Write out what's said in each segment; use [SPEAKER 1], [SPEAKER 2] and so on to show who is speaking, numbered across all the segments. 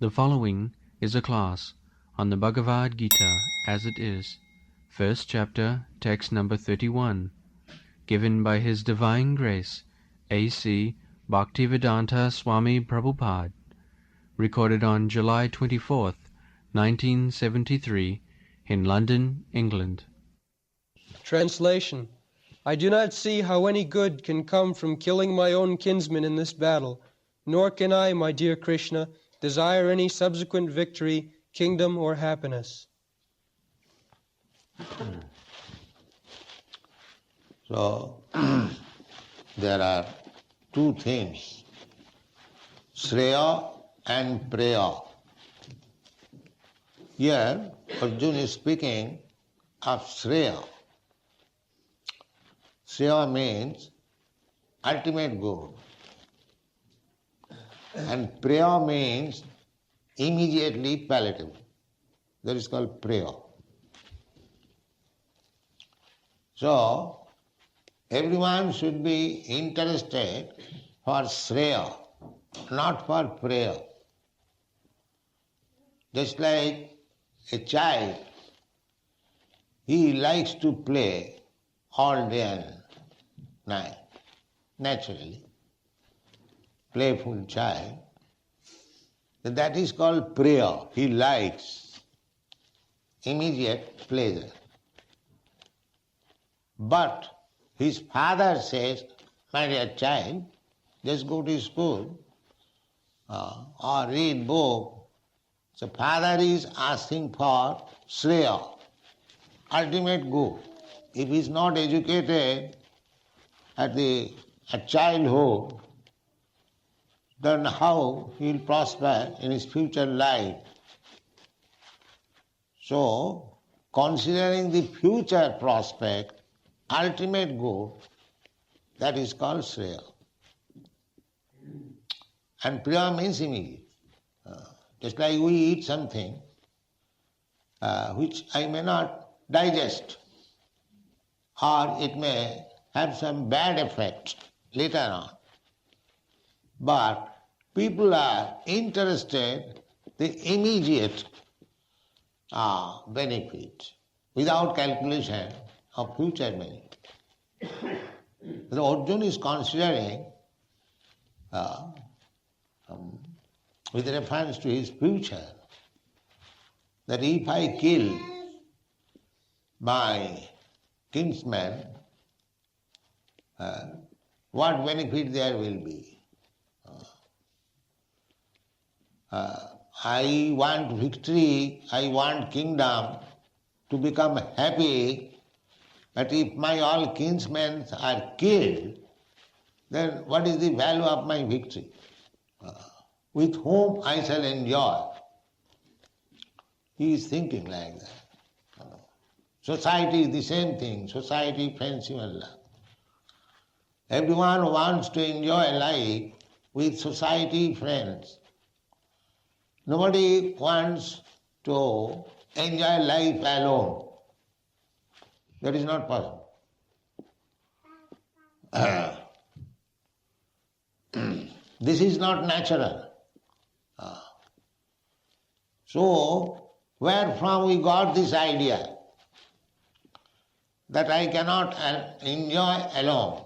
[SPEAKER 1] The following is a class on the Bhagavad Gita as it is, first chapter, text number 31, given by His Divine Grace, A.C. Bhaktivedanta Swami Prabhupada, recorded on July 24th, 1973, in London, England.
[SPEAKER 2] Translation. I do not see how any good can come from killing my own kinsmen in this battle, nor can I, my dear Krishna, desire any subsequent victory, kingdom, or happiness.
[SPEAKER 3] So, there are two things, Shreya and Preya. Here, Arjuna is speaking of Shreya. Shreya means ultimate good. And Preya means immediately palatable. That is called Preya. So, everyone should be interested for Shreya, not for Preya. Just like a child, he likes to play all day and night, naturally. Playful child, that is called Preya. He likes immediate pleasure. But his father says, my dear child, just go to school or read book. So father is asking for Shreya, ultimate good. If he is not educated at childhood, then how he will prosper in his future life? So, considering the future prospect, ultimate good, that is called Shreya. And Priya means immediate. Just like we eat something which I may not digest, or it may have some bad effect later on. But people are interested in the immediate benefit without calculation of future benefit. The Arjuna is considering, with reference to his future, that if I kill my kinsman, what benefit there will be? I want victory, I want kingdom to become happy, but if my all kinsmen are killed, then what is the value of my victory? With whom I shall enjoy? He is thinking like that. Society is the same thing, society, friendship and love. Everyone wants to enjoy life with society, friends. Nobody wants to enjoy life alone. That is not possible. This is not natural. So, where from we got this idea that I cannot enjoy alone?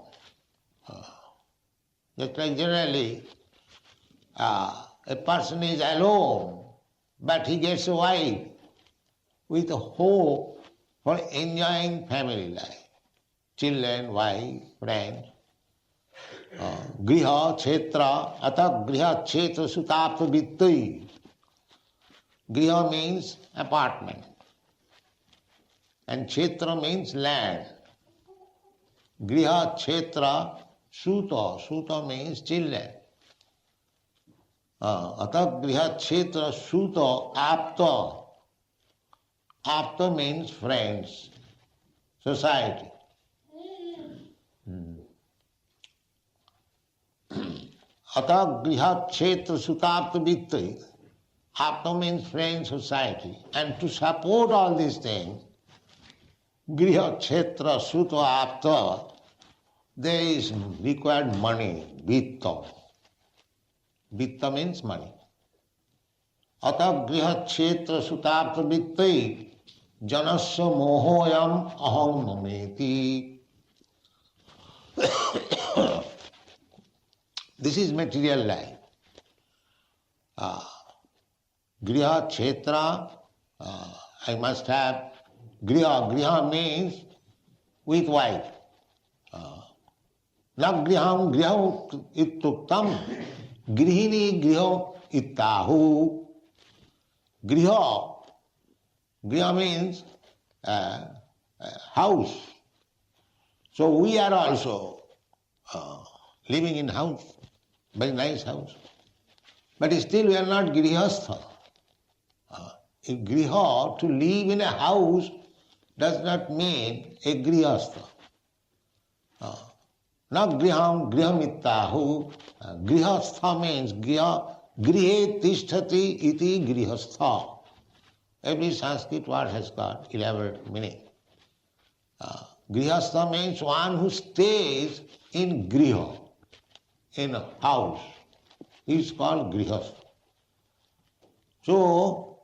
[SPEAKER 3] Just like generally, a person is alone, but he gets a wife with a hope for enjoying family life. Children, wife, friends. Griha, Kshetra, Ata Griha, Kshetra, Sutapta, Vittai. Griha means apartment, and Kshetra means land. Griha, Kshetra, Suta. Suta means children. Ata Griha, Kshetra, Suta, Apta. Apta means friends, society. Ata Griha, Kshetra, Sutapta, Vittai. Apta means friends, society. And to support all these things, Griha, Kshetra, Suta, Apta, there is required money, vitta. Vitta means money. Ata griha kshetra sutartha vittai janasya mohoyam aham mameti. This is material life. Griha kshetra, I must have griha. Griha means with wife. Na griham griham ittuktam grihini griho ittahu. Griha means house. So we are also living in house, very nice house. But still we are not grihastha. In griha, to live in a house does not mean a grihastha. Na griham grihamittahu. Grihastha means grihe tishtati iti grihastha. Every Sanskrit word has got elaborate meaning. Grihastha means one who stays in griha, in a house. He is called grihastha. So,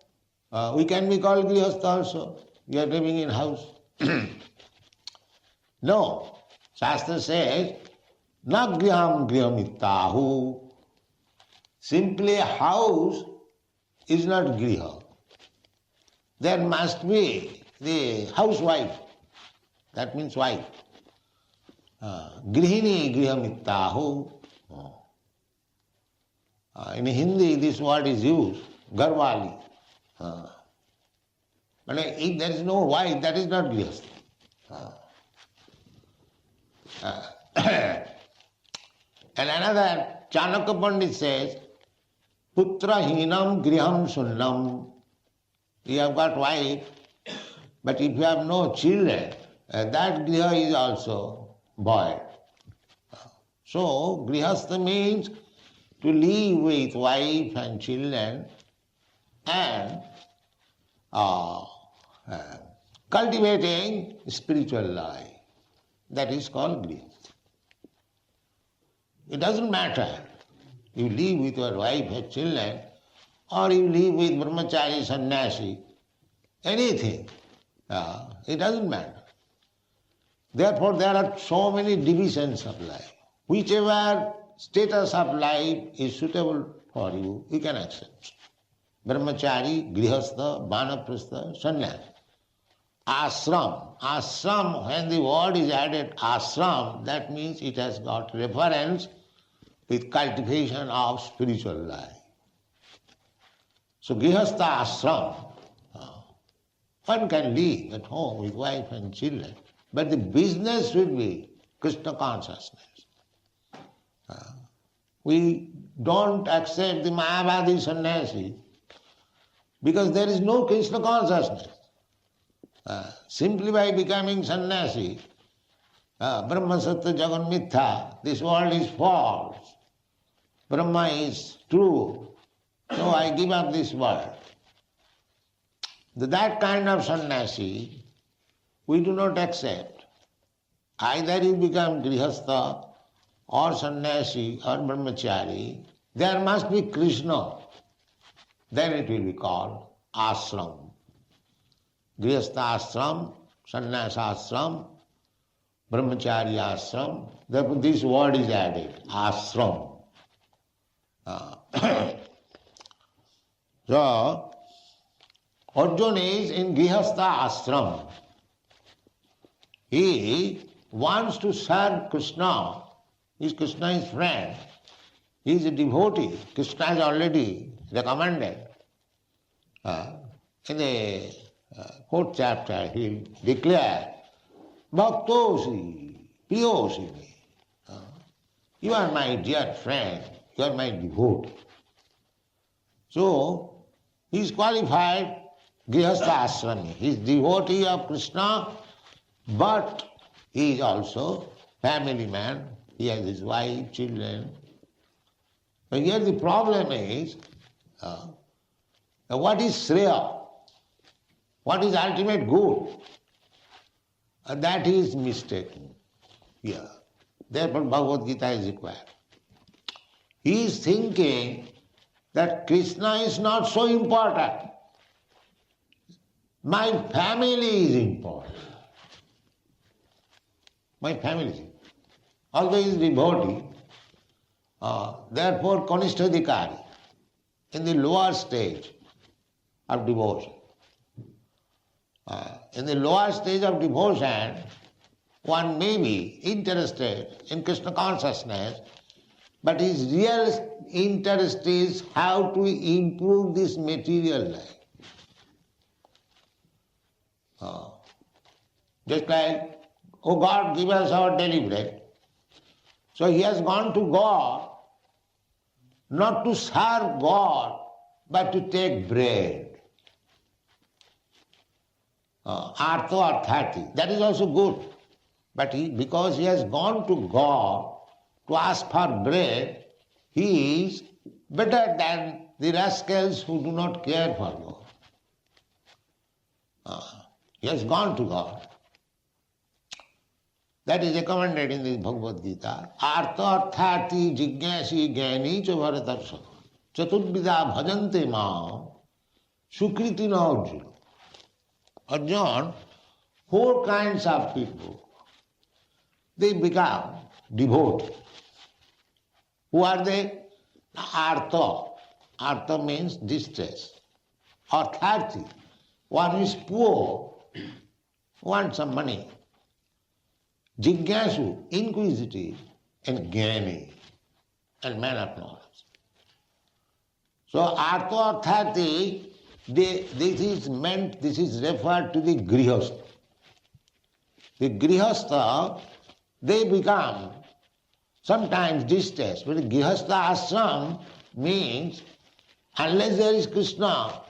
[SPEAKER 3] we can be called grihastha also. We are living in house. No. Shastra says, na griham grihamittahu. Simply a house is not griha. There must be the housewife. That means wife. Grihini grihamittahu. In Hindi this word is used, garwali. But if there is no wife, that is not grihastha. And another, Chanakya Pandit says, putra hinam griham sunnam. You have got wife, but if you have no children, that griha is also void. So, grihastha means to live with wife and children and cultivating spiritual life. That is called grihastha. It doesn't matter. You live with your wife and children, or you live with brahmachari, sannyasi, anything. It doesn't matter. Therefore, there are so many divisions of life. Whichever status of life is suitable for you, you can accept. Brahmachari, grihastha, vanaprastha, sannyasi. Ashram. Ashram, when the word is added ashram, that means it has got reference with cultivation of spiritual life. So grihastha ashram, one can live at home with wife and children, but the business should be Krishna consciousness. We don't accept the Mayavadi sannyasi because there is no Krishna consciousness. Simply by becoming sannyasi, Brahma Satya Jagan Mithya, this world is false. Brahma is true. So I give up this world. That kind of sannyasi we do not accept. Either you become grihastha or sannyasi or brahmachari, there must be Krishna. Then it will be called ashram. Grihastha ashram, sannyasa ashram, brahmachari ashram. Therefore this word is added, ashram. So, Arjuna is in grihastha ashram. He wants to serve Krishna. Krishna is friend. He is a devotee. Krishna has already recommended. In the fourth chapter, he declared, Bhaktosi, Priyosi me. You are my dear friend. You are my devotee. So, he is qualified grihastha ashrami. He is devotee of Krishna, but he is also family man. He has his wife, children. But here the problem is, what is Shreya? What is ultimate good? That is mistaken here. Therefore Bhagavad Gita is required. He is thinking that Krishna is not so important. My family is important. My family is important. Although he is devotee, therefore Kanishtadhikari, in the lower stage of devotion. In the lower stage of devotion, one may be interested in Krishna consciousness, but his real interest is how to improve this material life. Just like, oh God, give us our daily bread. So he has gone to God, not to serve God, but to take bread. Artho arthati, that is also good. But because he has gone to God to ask for bread, he is better than the rascals who do not care for God. He has gone to God. That is recommended in the Bhagavad Gita. Artha arthati jigyasi jnani cha bharatarsha chaturvida bhajante ma sukriti na Arjuna. Arjuna, 4 kinds of people, they become devotees. Who are they? Artha. Artha means distress. Arthati, one is poor, wants some money. Jigyasu, inquisitive, and jnani, and man of knowledge. So artha arthati, this is referred to the grihastha. The grihastha, they become sometimes distressed, but the grihastha ashram means unless there is Krishna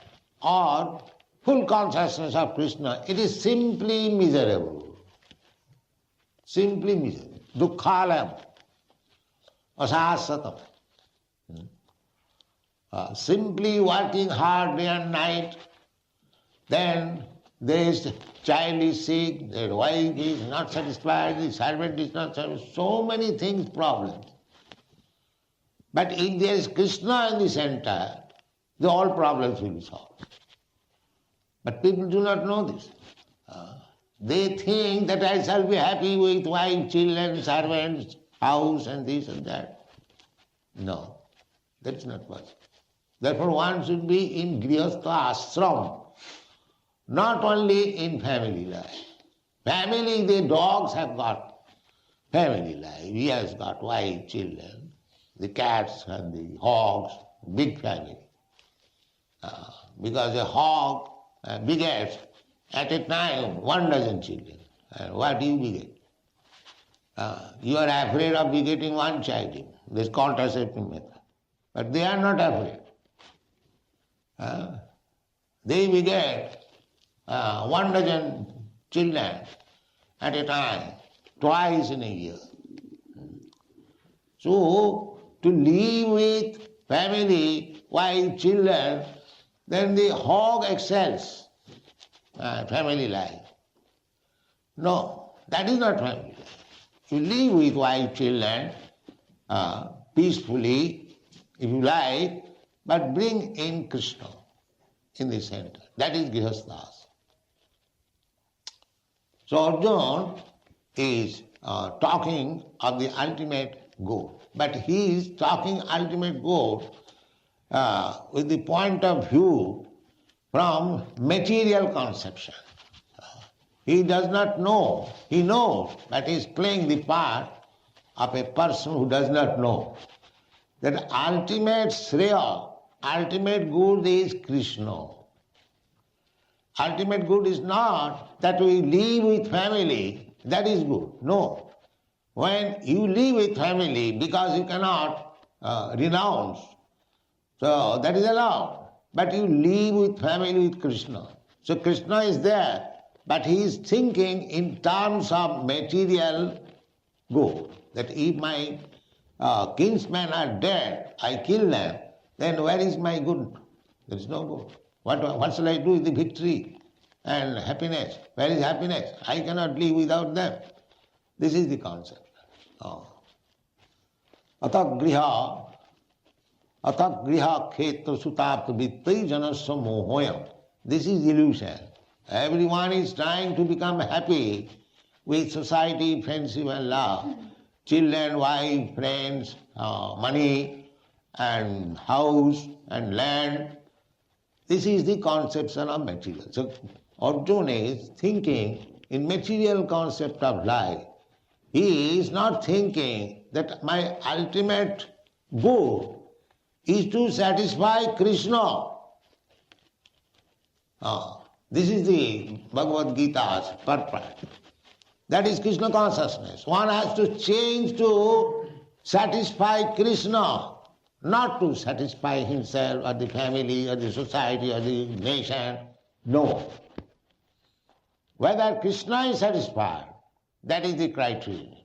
[SPEAKER 3] or full consciousness of Krishna, it is simply miserable. Simply miserable. Dukkhalayam. Asasatam. Simply working hard day and night, then this child is sick, their wife is not satisfied, the servant is not satisfied, so many things, problems. But if there is Krishna in the center, all problems will be solved. But people do not know this. They think that I shall be happy with wife, children, servants, house and this and that. No, that's not possible. Therefore one should be in grihastha ashram, not only in family life. Family, the dogs have got family life. He has got wife, children, the cats and the hogs, big family. Because a hog begets at a time 12 children. And what do you beget? You are afraid of begetting one child. This is contraceptive method. But they are not afraid. They beget 12 children at a time, twice in a year. So, to live with family, wife, children, then the hog excels family life. No, that is not family life. You live with wife, children, peacefully, if you like, but bring in Krishna in the center. That is grihasthas. So Arjuna is talking of the ultimate goal, but he is talking ultimate goal with the point of view from material conception. He does not know, he knows, but he is playing the part of a person who does not know. That ultimate Shreya, ultimate good is Krishna. Ultimate good is not that we live with family, that is good. No. When you live with family because you cannot renounce, so that is allowed. But you live with family with Krishna. So Krishna is there, but he is thinking in terms of material good. That if my kinsmen are dead, I kill them, then where is my good? There is no good. What shall I do with the victory and happiness? Where is happiness? I cannot live without them. This is the concept. Atagriha Atak griha khetra sutapta vittai janasya mohoyam. This is illusion. Everyone is trying to become happy with society, friendship and love. Children, wife, friends, money and house and land. This is the conception of material. So Arjuna is thinking in material concept of life. He is not thinking that my ultimate goal is to satisfy Krishna. This is the Bhagavad Gita's purpose. That is Krishna consciousness. One has to change to satisfy Krishna, not to satisfy himself or the family or the society or the nation. No. Whether Krishna is satisfied, that is the criterion.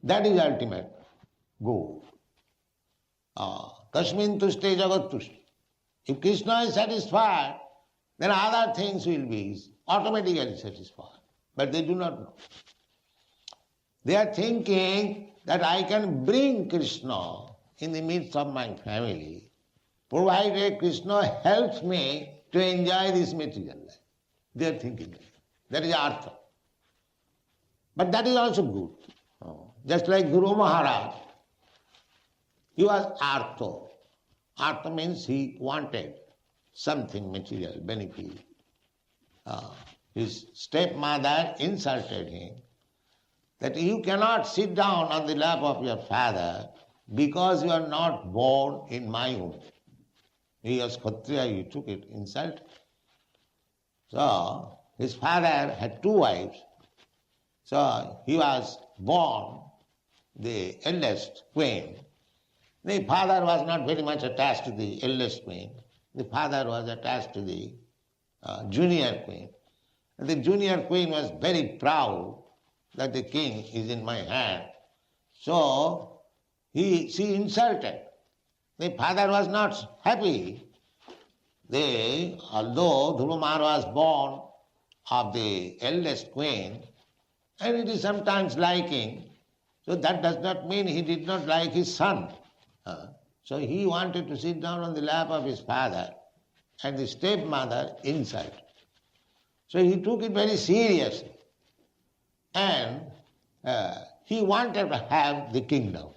[SPEAKER 3] That is ultimate goal. Tasmin tushte jagat tushte. If Krishna is satisfied, then other things will be automatically satisfied. But they do not know. They are thinking that I can bring Krishna in the midst of my family, provided Krishna helps me to enjoy this material life. They are thinking that is artha. But that is also good. Just like Guru Maharaj, he was artha. Artha means he wanted something material, benefit. His stepmother insulted him that you cannot sit down on the lap of your father because you are not born in my womb. He was Kshatriya, he took it, insult. So, his father had 2 wives. So, he was born the eldest queen. The father was not very much attached to the eldest queen. The father was attached to the junior queen. And the junior queen was very proud that the king is in my hand. So she insulted. The father was not happy. Although Dhurumar was born of the eldest queen, and it is sometimes liking, so that does not mean he did not like his son. So he wanted to sit down on the lap of his father, and the stepmother insulted. So he took it very seriously, and he wanted to have the kingdom.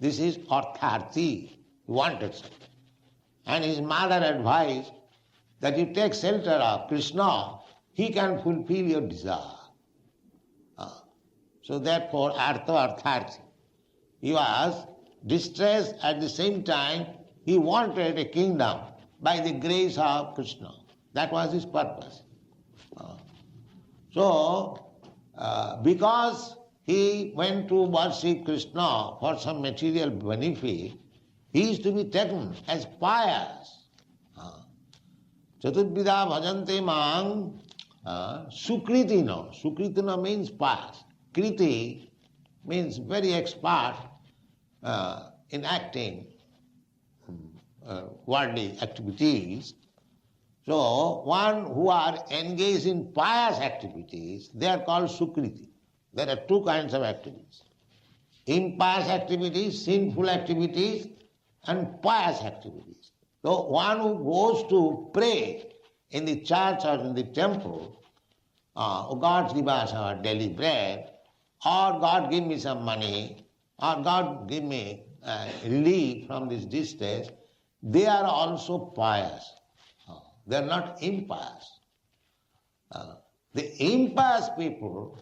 [SPEAKER 3] This is artharthi. He wanted something. And his mother advised that you take shelter of Krishna, he can fulfill your desire. So therefore, artharthi. He was distressed, at the same time he wanted a kingdom by the grace of Krishna. That was his purpose. Because he went to worship Krishna for some material benefit, he is to be taken as pious. Chaturvida bhajante mang sukritina. Sukritina means pious. Kriti means very expert in acting worldly activities. So, one who are engaged in pious activities, they are called sukriti. There are 2 kinds of activities. Impious activities, sinful activities, and pious activities. So, one who goes to pray in the church or in the temple, oh God, give us our daily bread, or God give me some money, or God give me relief from this distress, they are also pious. They are not impious. The impious people,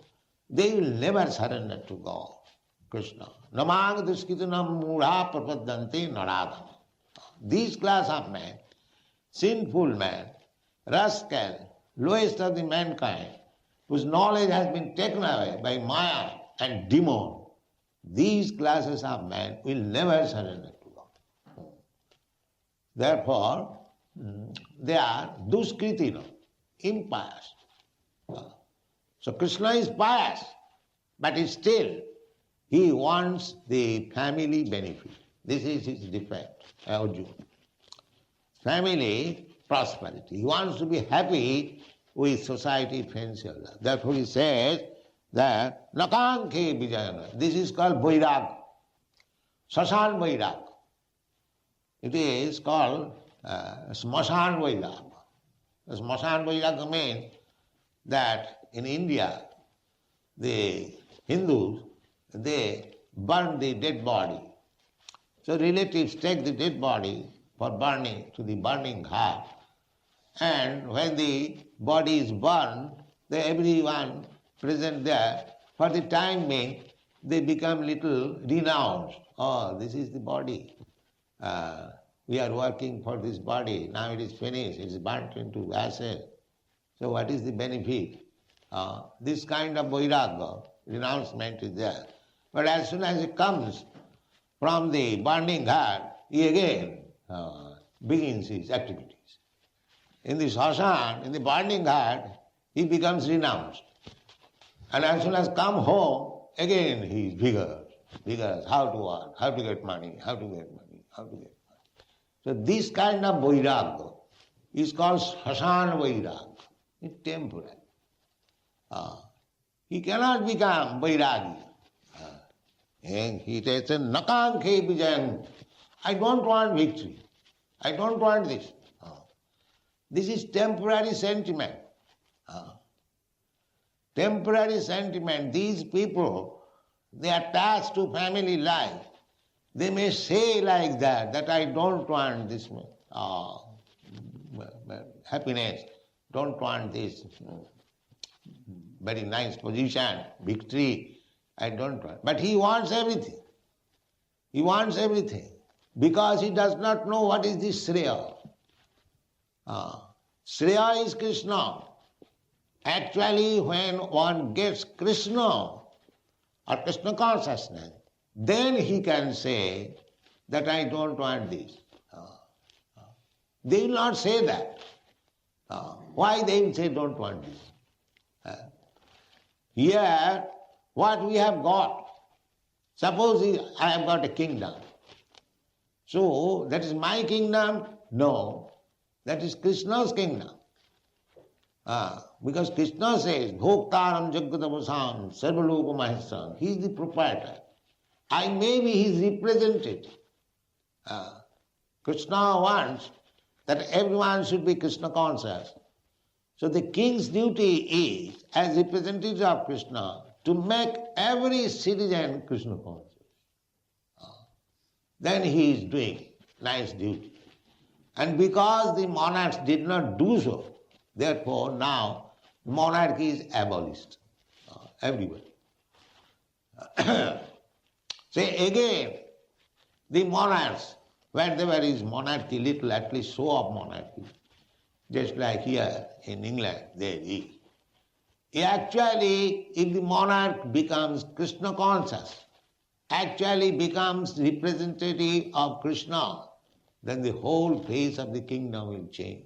[SPEAKER 3] they will never surrender to God, Krishna. Namang duskitanam mudha prapadanti naradam. These class of men, sinful men, rascal, lowest of the mankind, whose knowledge has been taken away by Maya and demon, these classes of men will never surrender to God. Therefore, they are duskritina, impious. So Krishna is pious, but still he wants the family benefit. This is his defect, Arjuna. Family prosperity. He wants to be happy with society, friends, and love. Therefore he says that Nakankhe Vijayana. This is called Vairag. Sasan Vairag. It is called Smashan Vairagya. Smashan Vairagya means that in India, the Hindus, they burn the dead body. So relatives take the dead body for burning to the burning ghat. And when the body is burned, everyone present there, for the time being, they become little renounced. Oh, this is the body. We are working for this body. Now it is finished. It is burnt into ashes. So what is the benefit? This kind of vairagya, renouncement is there. But as soon as it comes from the burning ghat, he again begins his activities. In the shashan, in the burning ghat, he becomes renounced. And as soon as come home, again he is vigorous, how to work, how to get money, how to get money, how to get money. So this kind of vairagya is called shashan vairagya. It's temporary. He cannot become vairagi. And he says, Nakankhe vijayam. I don't want victory. I don't want this. This is temporary sentiment. Temporary sentiment. These people, they are attached to family life. They may say like that I don't want this happiness, don't want this very nice position, victory, I don't want. But he wants everything. He wants everything because he does not know what is the Shreya. Shreya is Krishna. Actually, when one gets Krishna or Krishna consciousness, then he can say that I don't want this. They will not say that. Why they will say don't want this? Here, what we have got, suppose I have got a kingdom. So, that is my kingdom? No, that is Krishna's kingdom. Because Krishna says, Bhoktaram Jagatavasam Sarvaloka Mahesam. He is the proprietor. I may be his representative. Krishna wants that everyone should be Krishna conscious. So the king's duty is, as representative of Krishna, to make every citizen Krishna conscious. Then he is doing nice duty. And because the monarchs did not do so, therefore now monarchy is abolished everywhere. Say again, the monarchs, wherever is monarchy, little at least show of monarchy, just like here in England, there is. Actually, if the monarch becomes Krishna conscious, actually becomes representative of Krishna, then the whole face of the kingdom will change.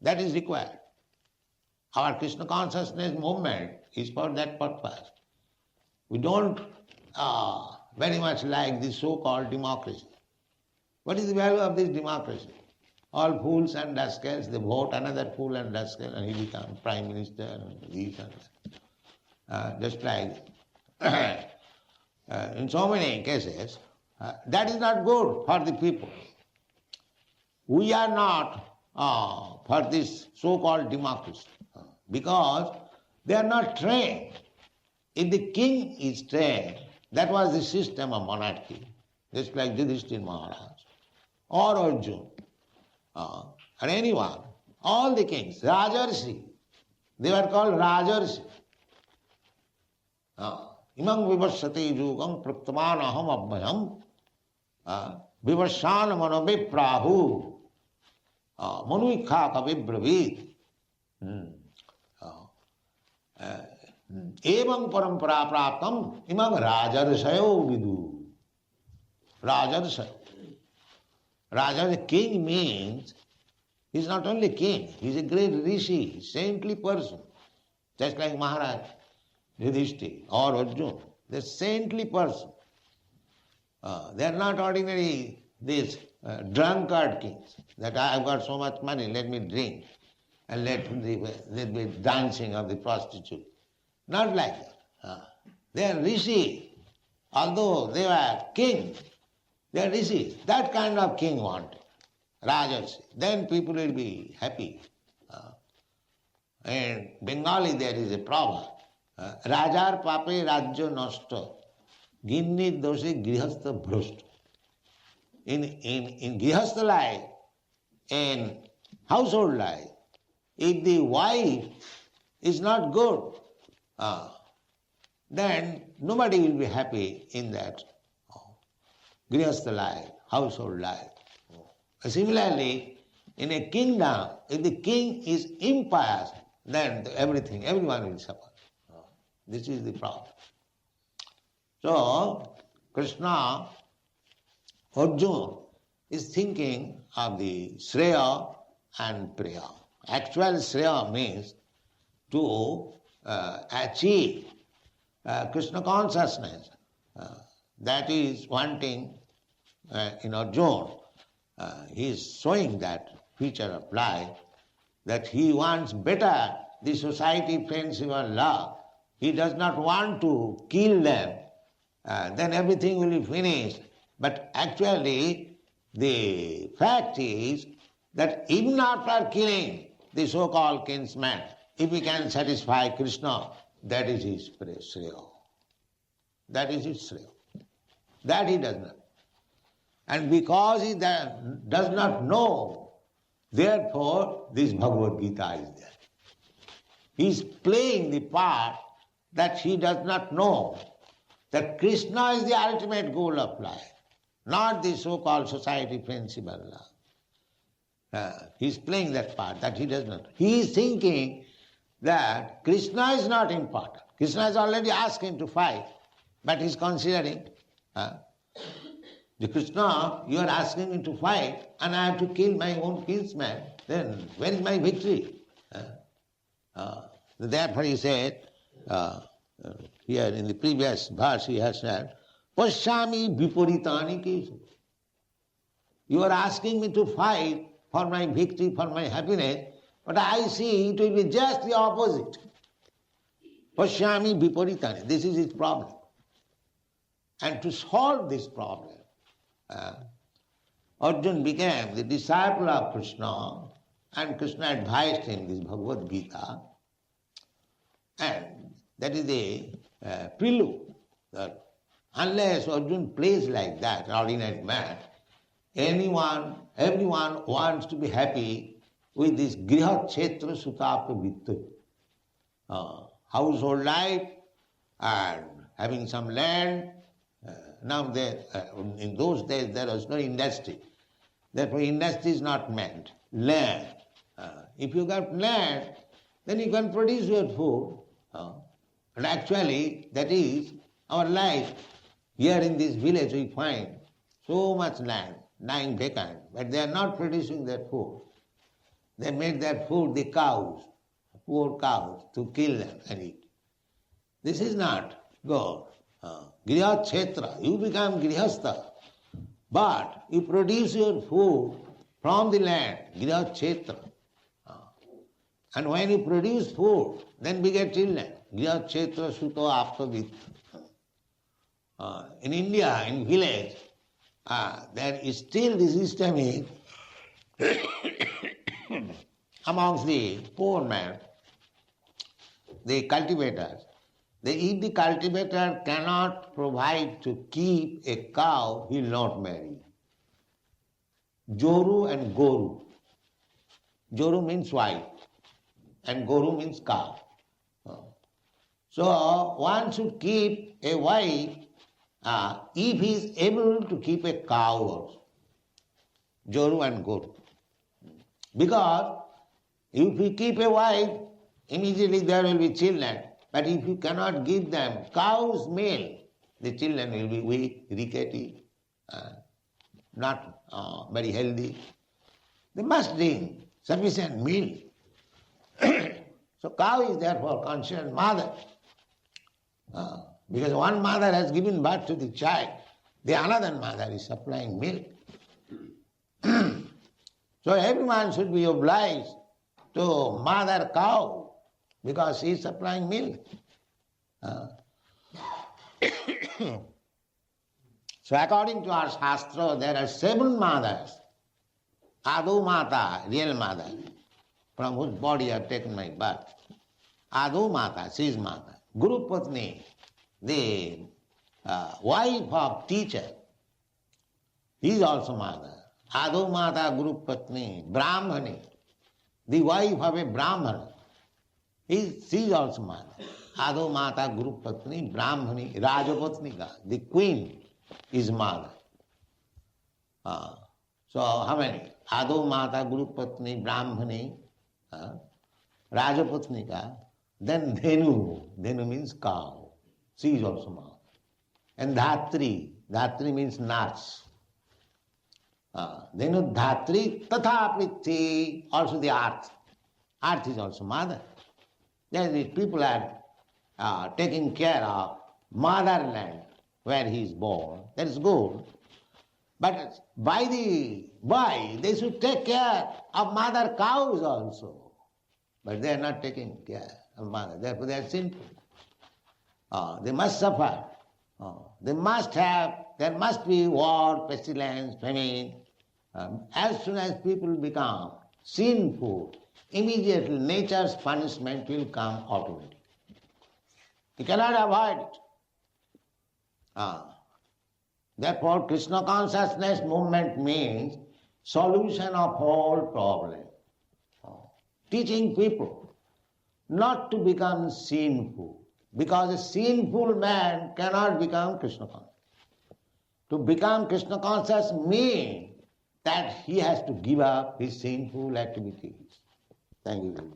[SPEAKER 3] That is required. Our Krishna consciousness movement is for that purpose. We don't very much like this so-called democracy. What is the value of this democracy? All fools and rascals, they vote another fool and rascal and he becomes prime minister and this and that. Just like in so many cases, that is not good for the people. We are not for this so-called democracy because they are not trained. If the king is trained, that was the system of monarchy, just like Yudhishthira Maharaj or Arjuna or anyone, all the kings, Rajarsi, they were called Rajarsi. Imam vivasate yugam praktaman aham abhayam vivasana manabe prahu manuikha kavi bravid evam parampara praptam imam rajarsayo vidu. Rajarsayo. Raja, the king means, he is not only king, he is a great rishi, saintly person, just like Maharaj, Yudhishthira or Arjuna. They are saintly person. They are not ordinary these drunkard kings, that I have got so much money, let me drink, and let be dancing of the prostitute. Not like that. They are rishi. Although they were kings, They are rishis. That kind of king wanted. Rajarsi. Then people will be happy. In Bengali there is a proverb. Rajar pape rajya nashta. Ginni doshi grihastha bhrashta. In grihastha life, in household life, if the wife is not good, then nobody will be happy in that grihastha life, household life. Similarly, in a kingdom, if the king is impious, then everyone will suffer. This is the problem. So, Krishna, Arjuna is thinking of the Shreya and Priya. Actual Shreya means to achieve Krishna consciousness. That is wanting in Arjuna. He is showing that feature of life, that he wants better the society, friendship and love. He does not want to kill them, then everything will be finished. But actually, the fact is that even after killing the so-called kinsman, if he can satisfy Krishna, that is his Shreya. That is his Shreya. That he does not. And because he does not know, therefore this Bhagavad Gita is there. He is playing the part that he does not know, that Krishna is the ultimate goal of life, not the so-called society, friendship and love. He is playing that part that he does not. He is thinking that Krishna is not important. Krishna has already asked him to fight, but he is considering, the Krishna, you are asking me to fight and I have to kill my own kinsman, then where is my victory? Therefore he said, here in the previous verse he has said, Pashyami viparitani kesu. You are asking me to fight for my victory, for my happiness, but I see it will be just the opposite. Pashyami viparitani. This is his problem. And to solve this problem, Arjuna became the disciple of Krishna, and Krishna advised him this Bhagavad Gita, and that is the prelude, that unless Arjuna plays like that, ordinary man, everyone wants to be happy with this griha kshetra sutapa vitta, household life and having some land. Now in those days there was no industry. Therefore industry is not meant. Land. If you got land, then you can produce your food. But actually that is our life. Here in this village we find so much land lying vacant, but they are not producing their food. They made their food the cows, poor cows, to kill them and eat. This is not good. Griha kshetra, you become grihastha, but you produce your food from the land, griha kshetra. And when you produce food, then we get children. Griha kshetra suto aptavit. In India, in village, there is still the system is amongst the poor men, the cultivators. If the cultivator cannot provide to keep a cow, he will not marry. Joru and Goru. Joru means wife and Goru means cow. So one should keep a wife if he is able to keep a cow also. Joru and Goru. Because if you keep a wife, immediately there will be children. But if you cannot give them cow's milk, the children will be weak, rickety, not very healthy. They must drink sufficient milk. So cow is therefore considered mother. Because one mother has given birth to the child, the another mother is supplying milk. So everyone should be obliged to mother cow, because she is supplying milk. So according to our Shastra, there are 7 mothers. Adu Mata, real mother, from whose body I have taken my birth. Adu Mata, she is mother. Guru Patni, the wife of teacher, he is also mother. Adu Mata Guru Patni, Brahmani, the wife of a Brahmana, she is also mother. Adu Mata Guru Patni, Brahmani, Rajapatnika, the queen is mother. So how many? Adu Mata Guru Patni, Brahmani, Rajapatnika, then Dhenu. Dhenu means cow. She is also mother. And Dhatri. Dhatri means nurse. Dhenu Dhatri, Tatha Prithi, also the earth. Earth is also mother. Then people are taking care of motherland where he is born. That is good. But by they should take care of mother cows also. But they are not taking care of mother. Therefore they are sinful. They must suffer. There must be war, pestilence, famine. As soon as people become sinful, immediately nature's punishment will come automatically. You cannot avoid it. Therefore, Krishna Consciousness movement means solution of whole problem. Teaching people not to become sinful, because a sinful man cannot become Krishna conscious. To become Krishna conscious means that he has to give up his sinful activities. Thank you.